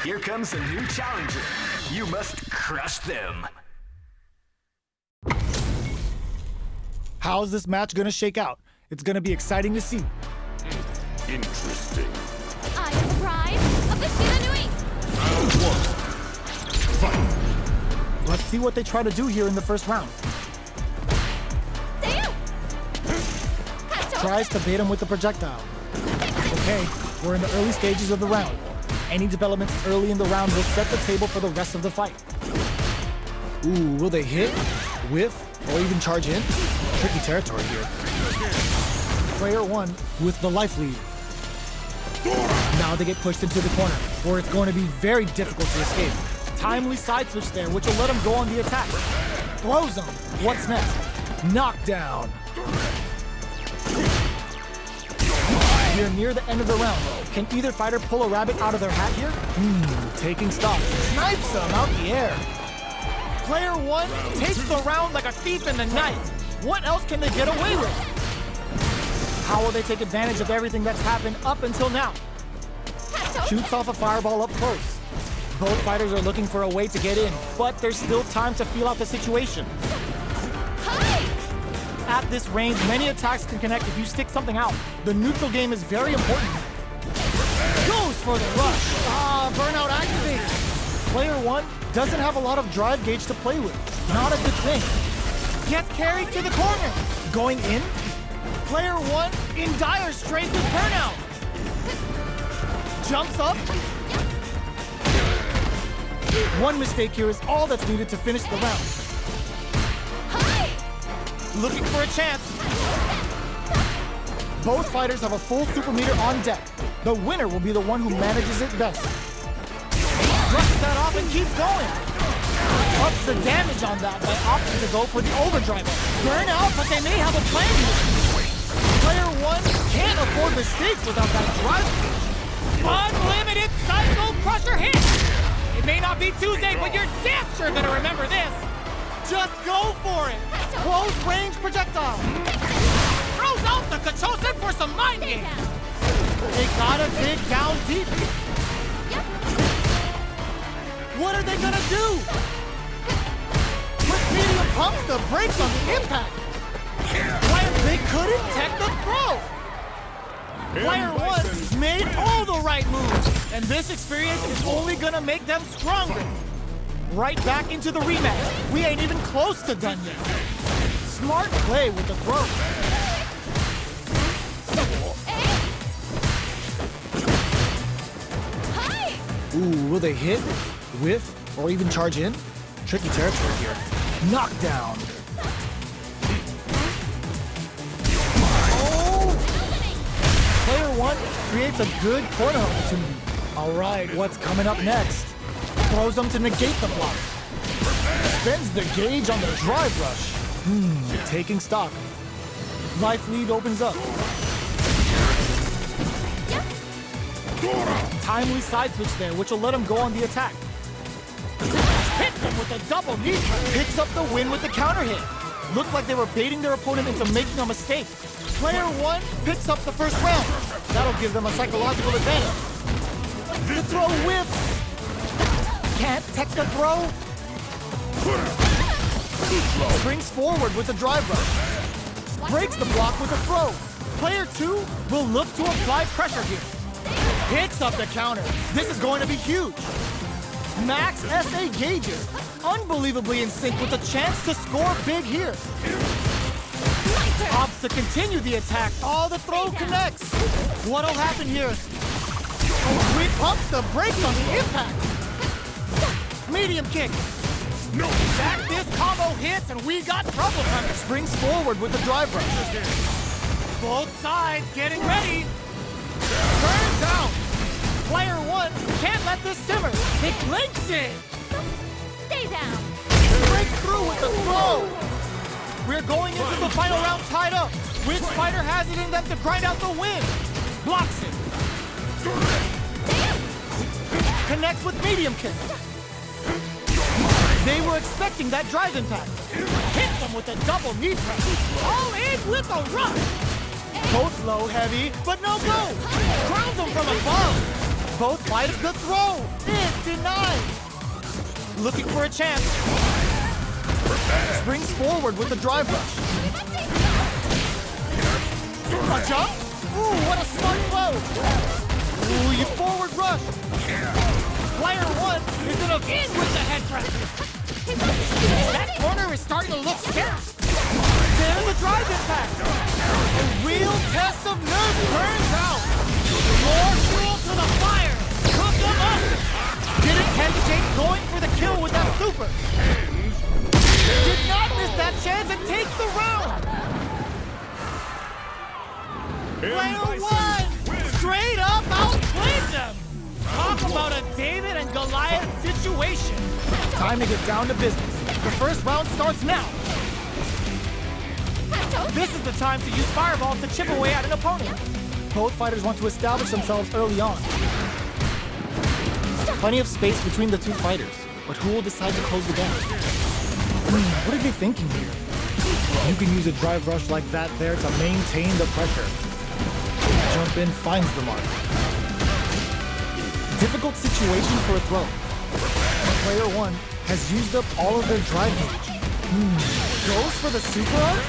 Here comes a new challenger. You must crush them. How's this match gonna shake out? It's gonna be exciting to see. Interesting. I am the bride of the Shiranui! Round one. Fight. Let's see what they try to do here in the first round. Seiyu! Tries to bait him with the projectile. Okay, we're in the early stages of the round. Any developments early in the round will set the table for the rest of the fight. Ooh, will they hit, whiff, or even charge in? Tricky territory here. Player one with the life lead. Now they get pushed into the corner, where it's going to be very difficult to escape. Timely side switch there, which will let him go on the attack. Throws him. What's next? Knockdown. We're near the end of the round. Can either fighter pull a rabbit out of their hat here? Taking stock. Snipes him out the air. Player one takes the round like a thief in the night. What else can they get away with? How will they take advantage of everything that's happened up until now? Shoots off a fireball up close. Both fighters are looking for a way to get in, but there's still time to feel out the situation. At this range, many attacks can connect if you stick something out. The neutral game is very important. Goes for the rush. Burnout activated. Player one doesn't have a lot of drive gauge to play with. Not a good thing. Gets carried to the corner. Going in. Player one in dire straits with burnout. Jumps up. One mistake here is all that's needed to finish the round. Looking for a chance. Both fighters have a full super meter on deck. The winner will be the one who manages it best. Brushes that off and keeps going. Ups the damage on that by opting to go for the overdrive. Burn out, but they may have a plan here. Player one can't afford mistakes without that drive. Unlimited Cycle Crusher hit! It may not be Tuesday, but you're damn sure gonna remember this. Just go for it! Close range projectile! Throws out the Kachosen for some mind games! They gotta dig down deep! What are they gonna do? Quick medium pumps the brakes on the impact! They couldn't tech the throw! Player one made all the right moves, and this experience is only gonna make them stronger. Right back into the rematch. We ain't even close to done yet. Smart play with the throw. Ooh, will they hit, whiff, or even charge in? Tricky territory here. Knockdown. Oh! Player one creates a good corner opportunity. All right, what's coming up next? Throws them to negate the block. Spends the gauge on the drive rush. Taking stock. Life lead opens up. Timely side switch there, which will let him go on the attack. Hits him with a double knee. Picks up the win with the counter hit. Looked like they were baiting their opponent into making a mistake. Player one picks up the first round. That'll give them a psychological advantage. The throw whiffs. Can't tech the throw. Springs forward with the drive rush. Breaks the block with a throw. Player two will look to apply pressure here. Picks up the counter. This is going to be huge. Max SA gauges. Unbelievably in sync with a chance to score big here. Opts to continue the attack. Oh, the throw connects. What'll happen here? We pumps the brakes on the impact. Medium kick. No. Back this combo hits and we got trouble coming. Springs forward with the drive rush. Both sides getting ready. Turns out. Player one can't let this simmer. He blinks it. Stay down. Breaks through with the throw. We're going into the final round tied up. Which fighter has it in them to grind out the win? Blocks it. Connects with medium kick. They were expecting that drive impact. Hits them with a double knee press. All in with a rush. Both low heavy, but no go. Crowns them from above. Both fighters, the throw is denied. Looking for a chance. Springs forward with the drive rush. A jump? Ooh, what a smart blow. Ooh, you forward rush. Player one is in with the head press. That corner is starting to look scary. There's the drive impact. A real test of nerve turns out. More fuel to the fire. Cook them up. Didn't hesitate going for the kill with that super. Did not miss that chance and takes the round. Player one straight up outplayed them. Talk about a David and Goliath situation. Time to get down to business. The first round starts now. This is the time to use fireballs to chip away at an opponent. Both fighters want to establish themselves early on. Plenty of space between the two fighters, but who will decide to close the gap? What are they thinking here? You can use a drive rush like that there to maintain the pressure. Jump in finds the mark. Difficult situation for a throw. Player one has used up all of their drive gauge. Goes for the super art?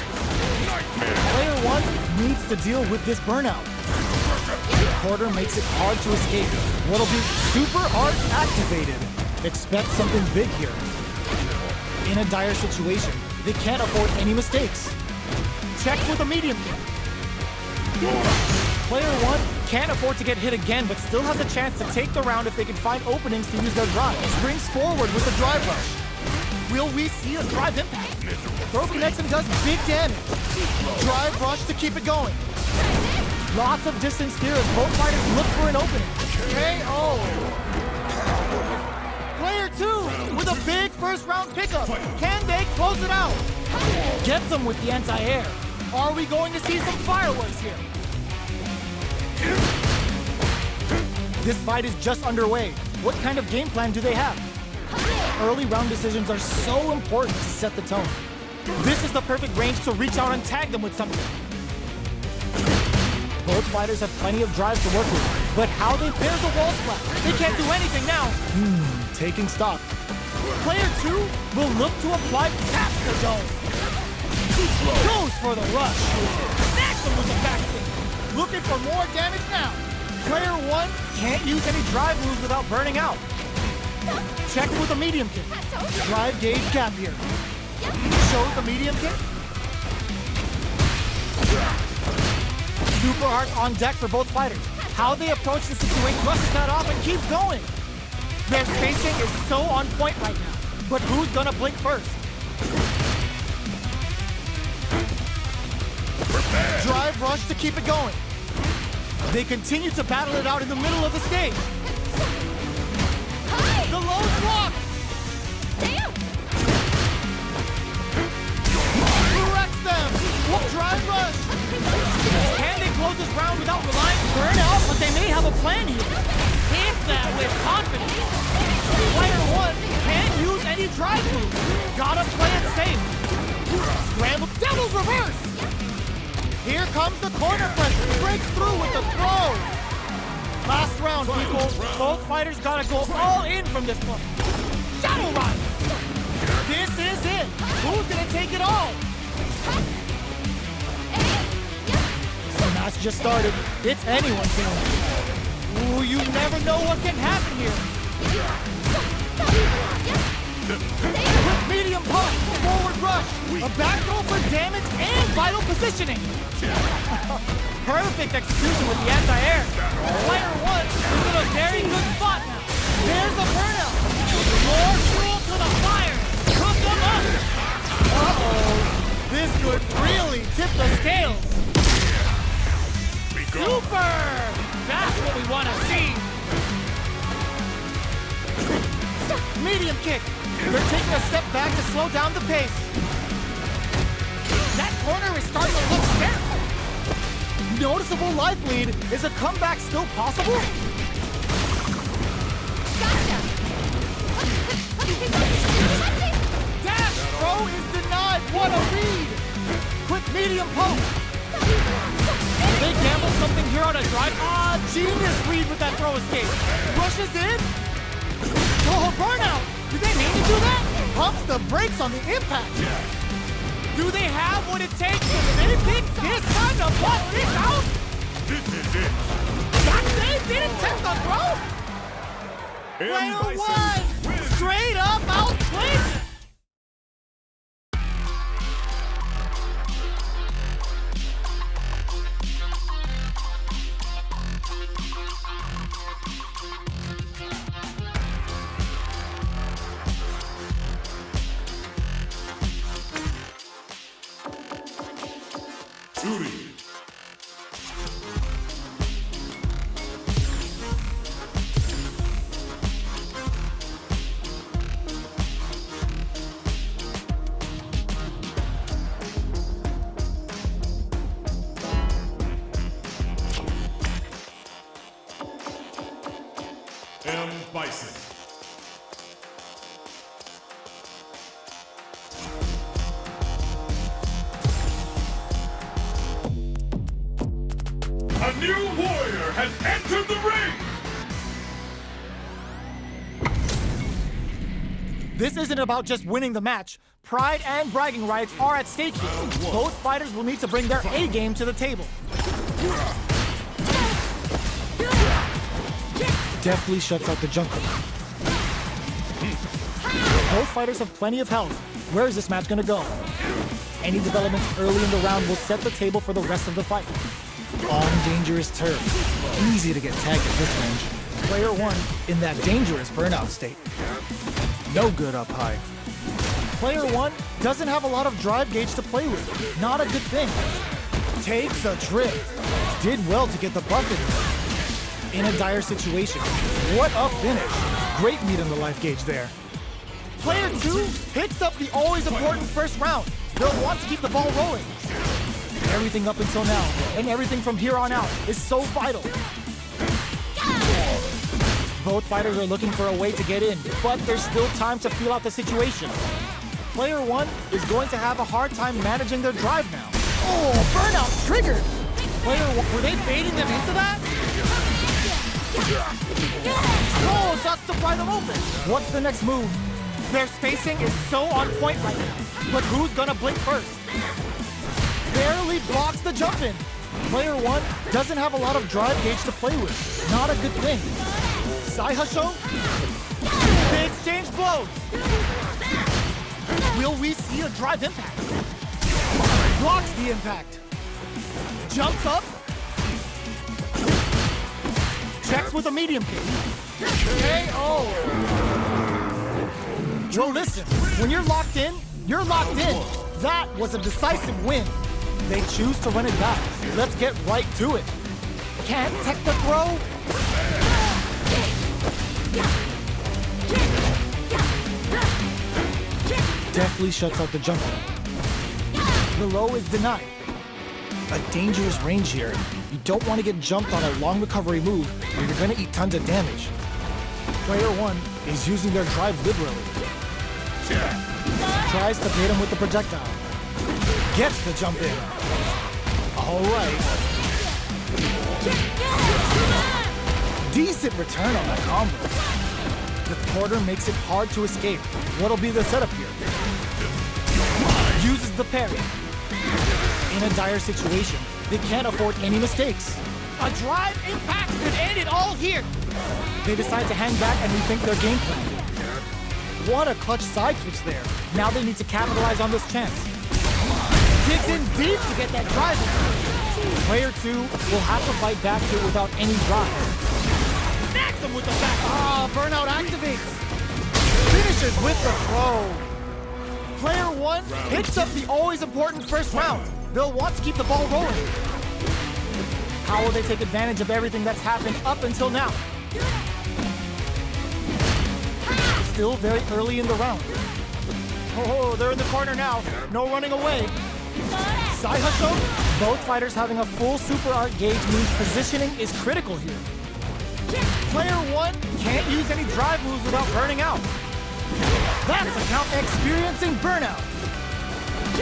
Player one needs to deal with this burnout. The quarter makes it hard to escape. What'll be super art activated? Expect something big here. In a dire situation, they can't afford any mistakes. Check with a medium kick. Player one can't afford to get hit again, but still has a chance to take the round if they can find openings to use their drive. Springs forward with the drive rush. Will we see a drive impact? Throw connects and does big damage. Drive rush to keep it going. Lots of distance here as both fighters look for an opening. KO. Player two with a big first round pickup. Can they close it out? Gets them with the anti-air. Are we going to see some fireworks here? This fight is just underway. What kind of game plan do they have? Early round decisions are so important to set the tone. This is the perfect range to reach out and tag them with something. Both fighters have plenty of drive to work with, but how they pair the wall splat? They can't do anything now. Taking stock. Player two will look to apply tap the dome. Goes for the rush. Snacks him with the back kick. Looking for more damage now. Player one can't use any drive moves without burning out. Checks with a medium kick. Drive gauge gap here. Shows the medium kick. Super art on deck for both fighters. How they approach the situation brushes that off and keeps going. Their spacing is so on point right now. But who's gonna blink first? Drive rush to keep it going. They continue to battle it out in the middle of the stage. The low block. Corrects them. Drive rush. Can they close this round without relying on burnout? But they may have a plan here. Hit that with confidence. Player one can't use any drive move. Gotta play it safe. Scramble. Devil's reverse. Here comes the corner pressure. Breaks through with the throw. Last round, people. Both fighters gotta go all in from this one. Shadow Ride. This is it. Who's gonna take it all? The match just started. It's anyone's game. Ooh, you never know what can happen here. With medium punch, forward rush, a back throw for damage and vital positioning. Perfect execution with the anti-air. Player one is in a very good spot now. There's a burnout. More fuel to the fire. Cook them up. Uh-oh. This could really tip the scales. Super! That's what we want to see. Medium kick. They're taking a step back to slow down the pace. That corner is starting to look scary. Noticeable life lead. Is a comeback still possible? Gotcha! Dash throw is denied. What a read! Quick medium poke. Will they gamble something here on a drive? Ah, genius read with that throw escape. Rushes in. Oh, burnout. Did they mean to do that? Pumps the brakes on the impact. Do they have what it takes to pick this time to bust this out? This is it. They didn't test the throw. Player one, straight up outplayed. Judy. M. Bison. A new warrior has entered the ring! This isn't about just winning the match. Pride and bragging rights are at stake here. Both fighters will need to bring their A game to the table. Deftly shuts out the jungle. Both fighters have plenty of health. Where is this match gonna go? Any developments early in the round will set the table for the rest of the fight. On dangerous turf. Easy to get tagged at this range. Player one in that dangerous burnout state. No good up high. Player one doesn't have a lot of drive gauge to play with. Not a good thing. Takes a trip. Did well to get the buff in a dire situation. What a finish. Great meat in the life gauge there. Player two picks up the always important first round. They'll want to keep the ball rolling. Everything up until now, and everything from here on out, is so vital. Both fighters are looking for a way to get in, but there's still time to feel out the situation. Player one is going to have a hard time managing their drive now. Oh, burnout triggered! Player one, were they baiting them into that? Oh, shots to pry them open. What's the next move? Their spacing is so on point right now, but who's gonna blink first? Barely blocks the jump in. Player one doesn't have a lot of drive gauge to play with. Not a good thing. Saihasho? They exchange blows. Will we see a drive impact? Blocks the impact. Jumps up. Checks with a medium kick. KO. Well, listen, when you're locked in, you're locked in. That was a decisive win. They choose to run it back. Let's get right to it. Can't tech the throw. Deftly shuts out the jumper. The low is denied. A dangerous range here. You don't want to get jumped on a long recovery move or you're going to eat tons of damage. Player one is using their drive liberally. Tries to bait him with the projectile. Gets the jump in. All right. Decent return on that combo. The quarter makes it hard to escape. What'll be the setup here? Uses the parry. In a dire situation, they can't afford any mistakes. A drive impact could end it all here. They decide to hang back and rethink their game plan. What a clutch side switch there. Now they need to capitalize on this chance. Digs in deep to get that drive in. Player two will have to fight back here without any drive. Knacks him with the back. Ah, burnout activates. Finishes with the throw. Player one picks up the always important first round. They'll want to keep the ball rolling. How will they take advantage of everything that's happened up until now? Still very early in the round. Oh, they're in the corner now. No running away. Saihasho? Both fighters having a full super art gauge means positioning is critical here. Player one can't use any drive moves without burning out. That's account experiencing burnout.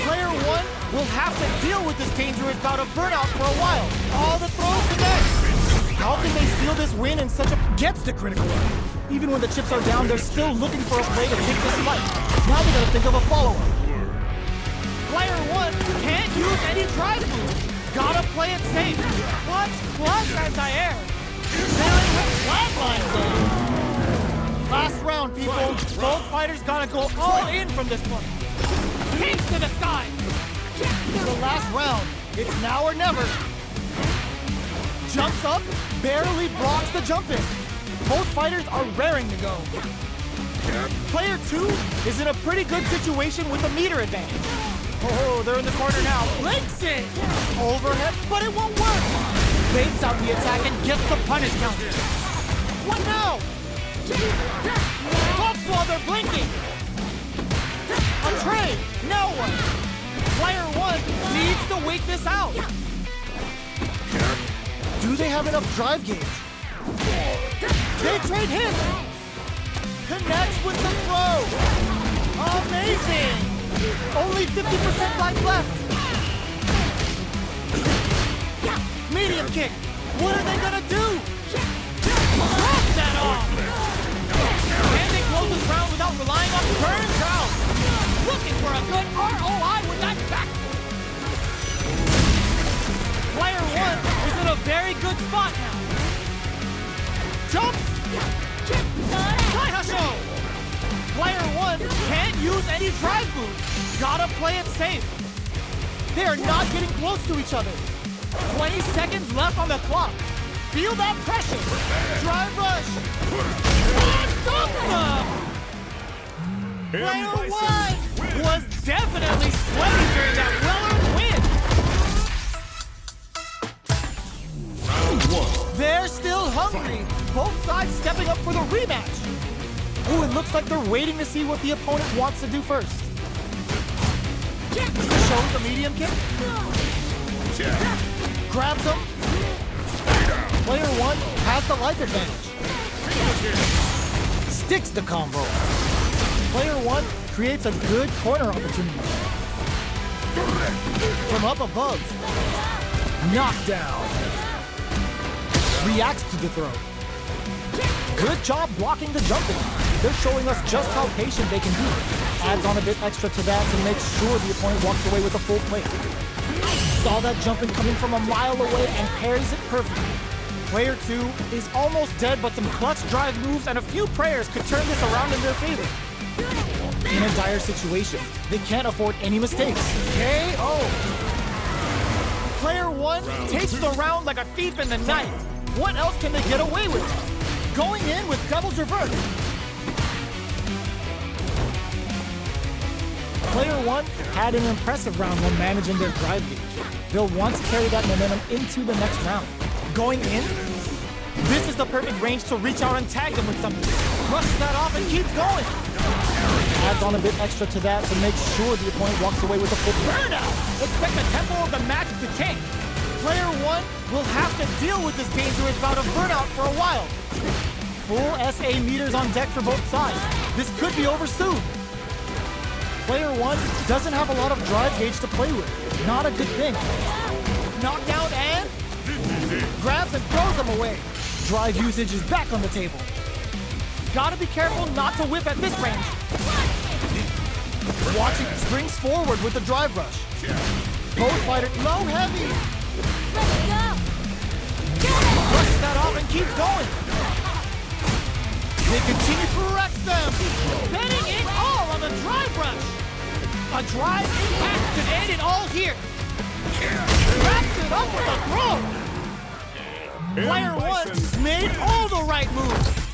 Player one will have to deal with this dangerous bout of burnout for a while. All the throws connect. How can they steal this win in such a... Gets the critical one. Even when the chips are down, they're still looking for a play to take this fight. Now they gotta think of a follow-up. Player 1 can't use any drive moves. Gotta play it safe. Clutch anti-air. Sailing with flatlines though. Last round, people. Both fighters gotta go all in from this point. Kick to the sky. The last round. It's now or never. Jumps up, barely blocks the jump in. Both fighters are raring to go. Player 2 is in a pretty good situation with a meter advantage. Oh, they're in the corner now. Blinks it! Overhead, but it won't work. Baits out the attack and gets the punish counter. What now? Buffs while they're blinking. A trade, now what? Player 1 needs to wait this out. Do they have enough drive gauge? They trade hits. Connects with the throw. Amazing. Only 50% life left. Medium kick. What are they gonna do? Drop that off. Can they close this round without relying on turns out? Looking for a good ROI with that back. Player 1 is in a very good spot now. Jumps. Daihasho. Player 1 can't use any drive moves. Gotta play it safe. They are not getting close to each other. 20 seconds left on the clock. Feel that pressure. Drive rush. Awesome! Player 1 was definitely sweating during that well-earned win. Round 1. They're still hungry. Both sides stepping up for the rematch. Ooh, it looks like they're waiting to see what the opponent wants to do first. Shows the medium kick. Grabs him. Player 1 has the life advantage. Sticks the combo. Player 1 creates a good corner opportunity. From up above. Knockdown. Reacts to the throw. Good job blocking the jumping. They're showing us just how patient they can be. Adds on a bit extra to that to make sure the opponent walks away with a full plate. Saw that jumping coming from a mile away and parries it perfectly. Player 2 is almost dead, but some clutch drive moves and a few prayers could turn this around in their favor. In a dire situation, they can't afford any mistakes. KO! Player 1 takes the round like a thief in the night. What else can they get away with? Going in with devil's reverse. Player 1 had an impressive round when managing their drive gauge. They'll want to carry that momentum into the next round. Going in, this is the perfect range to reach out and tag them with something. Brushes that off and keeps going. Adds on a bit extra to that to make sure the opponent walks away with a full burnout. Expect the tempo of the match to change. Player 1 will have to deal with this dangerous bout of burnout for a while. Full SA meters on deck for both sides. This could be over soon. Player 1 doesn't have a lot of drive gauge to play with. Not a good thing. Knockdown and grabs and throws him away. Drive usage is back on the table. Gotta be careful not to whiff at this range. Watching springs forward with the drive rush. Both fighters low heavy. Let's go! Brushes that off and keeps going. They continue to wreck them. Betting it all on the drive rush. A drive impact could end it all here. Wraps it up with a throw. Player 1 made all the right moves.